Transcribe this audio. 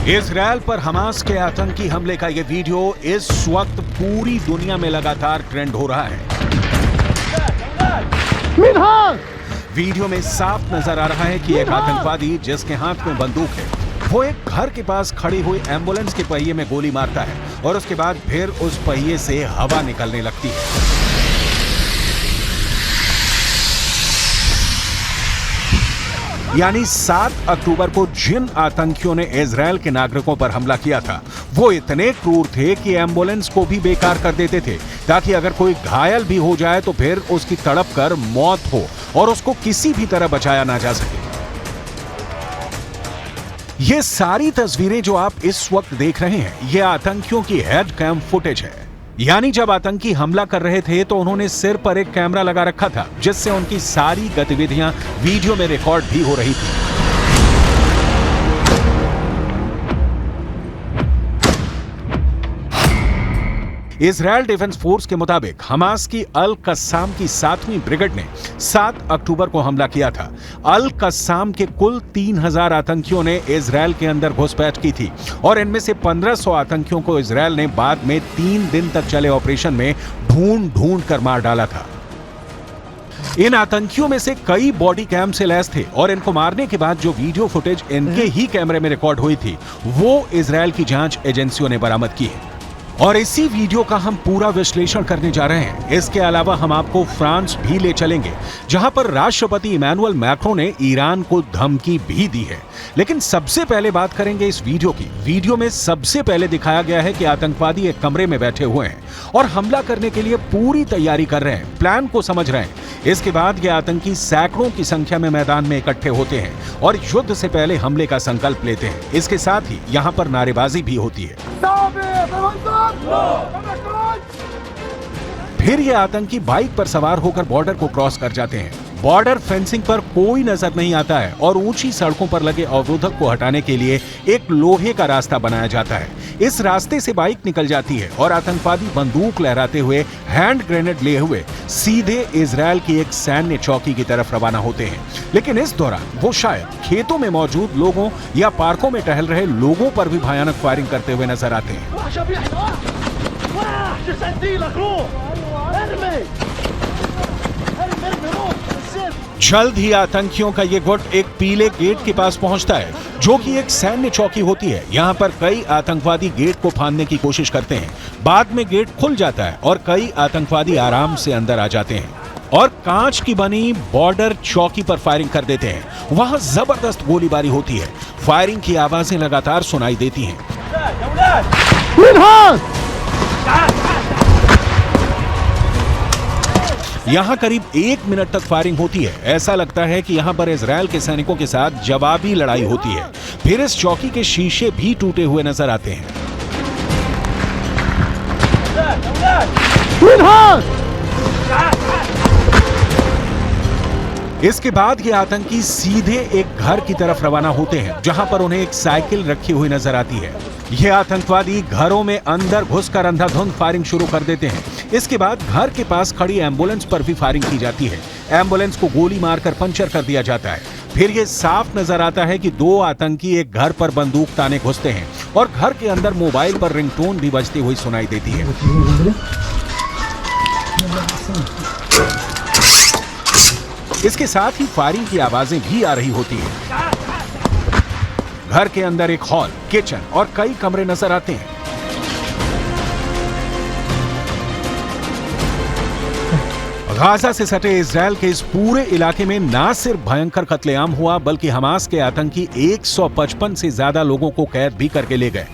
Israel पर Hamas के आतंकी हमले का ये वीडियो इस वक्त पूरी दुनिया में लगातार ट्रेंड हो रहा है। वीडियो में साफ नजर आ रहा है कि एक आतंकवादी जिसके हाथ में बंदूक है वो एक घर के पास खड़ी हुई एम्बुलेंस के पहिए में गोली मारता है और उसके बाद फिर उस पहिए से हवा निकलने लगती है। यानी 7 अक्टूबर को जिन आतंकियों ने इजरायल के नागरिकों पर हमला किया था वो इतने क्रूर थे कि एम्बुलेंस को भी बेकार कर देते थे ताकि अगर कोई घायल भी हो जाए तो फिर उसकी तड़प कर मौत हो और उसको किसी भी तरह बचाया ना जा सके। ये सारी तस्वीरें जो आप इस वक्त देख रहे हैं ये आतंकियों की हेड कैम फुटेज है। यानी जब आतंकी हमला कर रहे थे तो उन्होंने सिर पर एक कैमरा लगा रखा था जिससे उनकी सारी गतिविधियां वीडियो में रिकॉर्ड भी हो रही थी। इजरायल डिफेंस फोर्स के मुताबिक हमास की अल कस्साम की 7वीं ब्रिगेड ने 7 अक्टूबर को हमला किया था। अल कस्साम के कुल 3000 आतंकियों ने इजरायल के अंदर घुसपैठ की थी और इनमें से 1500 आतंकियों को इजरायल ने बाद में 3 दिन तक चले ऑपरेशन में ढूंढ कर मार डाला था। इन आतंकियों में से कई बॉडी कैम से लैस थे और इनको मारने के बाद जो वीडियो फुटेज इनके ही कैमरे में रिकॉर्ड हुई थी वो इजरायल की जांच एजेंसियों ने बरामद की है और इसी वीडियो का हम पूरा विश्लेषण करने जा रहे हैं। इसके अलावा हम आपको फ्रांस भी ले चलेंगे जहां पर राष्ट्रपति इमैनुअल मैक्रों ने ईरान को धमकी भी दी है। लेकिन सबसे पहले बात करेंगे इस वीडियो की। वीडियो में सबसे पहले दिखाया गया है कि आतंकवादी एक कमरे में बैठे हुए हैं और हमला करने के लिए पूरी तैयारी कर रहे हैं, प्लान को समझ रहे हैं। इसके बाद ये आतंकी सैकड़ों की संख्या में मैदान में इकट्ठे होते हैं और युद्ध से पहले हमले का संकल्प लेते हैं। इसके साथ ही यहाँ पर नारेबाजी भी होती है। फिर ये आतंकी बाइक पर सवार होकर बॉर्डर को क्रॉस कर जाते हैं। बॉर्डर फेंसिंग पर कोई नजर नहीं आता है और ऊंची सड़कों पर लगे अवरोधक को हटाने के लिए एक लोहे का रास्ता बनाया जाता है। इस रास्ते से बाइक निकल जाती है और आतंकवादी बंदूक लहराते हुए हैंड ग्रेनेड लिए हुए सीधे इजरायल की एक सैन्य चौकी की तरफ रवाना होते हैं। लेकिन इस दौरान वो शायद खेतों में मौजूद लोगों या पार्कों में टहल रहे लोगों पर भी भयानक फायरिंग करते हुए नजर आते हैं। जल्द ही आतंकियों का ये गुट एक पीले गेट के पास पहुंचता है जो कि एक सैन्य चौकी होती है। यहाँ पर कई आतंकवादी गेट को फांदने की कोशिश करते हैं। बाद में गेट खुल जाता है और कई आतंकवादी आराम से अंदर आ जाते हैं और कांच की बनी बॉर्डर चौकी पर फायरिंग कर देते हैं। वहां जबरदस्त गोलीबारी होती है। फायरिंग की आवाजें लगातार सुनाई देती हैं। यहाँ करीब 1 मिनट तक फायरिंग होती है। ऐसा लगता है कि यहाँ पर इजरायल के सैनिकों के साथ जवाबी लड़ाई होती है। फिर इस चौकी के शीशे भी टूटे हुए नजर आते हैं। इसके बाद ये आतंकी सीधे एक घर की तरफ रवाना होते हैं जहां पर उन्हें एक साइकिल रखी हुई नजर आती है। ये आतंकवादी घरों में अंदर घुसकर अंधाधुंध फायरिंग शुरू कर देते हैं। इसके बाद घर के पास खड़ी एम्बुलेंस पर भी फायरिंग की जाती है। एम्बुलेंस को गोली मारकर पंचर कर दिया जाता है। फिर ये साफ नजर आता है कि 2 आतंकी एक घर पर बंदूक ताने घुसते हैं और घर के अंदर मोबाइल पर रिंगटोन भी बजती हुई सुनाई देती है। इसके साथ ही फायरिंग की आवाजें भी आ रही होती हैं। घर के अंदर एक हॉल, किचन और कई कमरे नजर आते हैं। गाजा से सटे इजरायल के इस पूरे इलाके में ना सिर्फ भयंकर कत्लेआम हुआ बल्कि हमास के आतंकी 155 से ज्यादा लोगों को कैद भी करके ले गए।